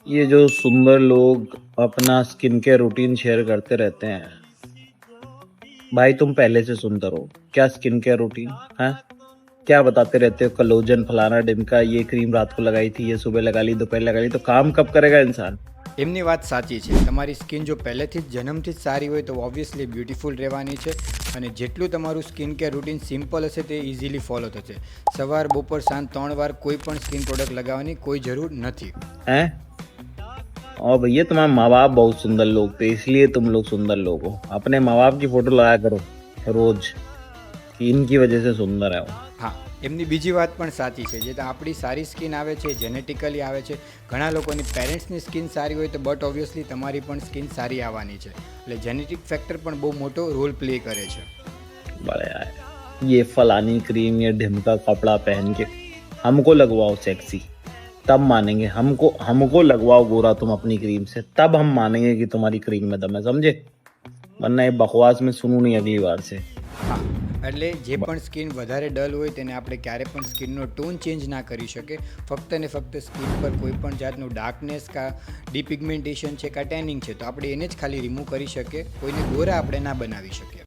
ये जो सुंदर लोग अपना स्किन केयर रूटीन शेयर करते रहते हैं, भाई तुम पहले से सुंदर हो। क्या स्किन केयर रूटीन है? क्या बताते रहते हो, कोलेजन फलाना ढिमका, ये क्रीम रात को लगाई थी, ये सुबह लगा ली, दोपहर लगा ली, तो काम कब करेगा इंसान? એમની વાત સાચી છે. તમારી સ્કિન જો પહેલેથી જ જન્મથી જ સારી હોય તો ઓબ્વિયસલી બ્યુટીફુલ રહેવાની છે. અને જેટલું તમારું સ્કિન કેર રૂટીન સિમ્પલ હશે તે ઇઝીલી ફોલો થશે. સવાર બપોર સાંજ 3 વાર કોઈ પણ સ્કિન પ્રોડક્ટ લગાવવાની કોઈ જરૂર નથી. हैं? और भैया तुम्हारे माँ बाप बहुत सुंदर लोग थे, इसलिए तुम लोग सुंदर लोग हो। अपने माँ बाप की फोटो लगाया करो रोज, कि इनकी वजह से सुंदर है वो। હા, એમની બીજી વાત પણ સાચી છે. જે આપણી સારી સ્કિન આવે છે જેનેટિકલી આવે છે. ઘણા લોકોની પેરેન્ટ્સની સ્કિન સારી હોય તો બટ ઓબ્વિયસલી તમારી પણ સ્કિન સારી આવવાની છે. એટલે જેનેટિક ફેક્ટર પણ બહુ મોટો રોલ પ્લે કરે છે. बड़े यार, ये फलानी क्रीम, ये ढिमका कपड़ा पहन के हमको लगवाओ सेक्सी, तब मानेंगे। हमको लगवाओ गोरा तुम अपनी क्रीम से, तब हम मानेंगे कि तुम्हारी क्रीम में दम है, समझे? वरना ये बकवास में सुनूं नहीं अगली बार से। હા, એટલે જે પણ સ્કિન વધારે ડલ હોય તેને આપણે ક્યારે પણ સ્કિનનો ટોન ચેન્જ ના કરી શકે. ફક્ત ને ફક્ત સ્કિન પર કોઈ પણ જાતનું ડાર્કનેસ કા ડિપિગમેન્ટેશન છે કા ટેનિંગ છે તો આપણે એને જ ખાલી રિમૂવ કરી શકીએ. કોઈને ગોરા આપણે ના બનાવી શકીએ.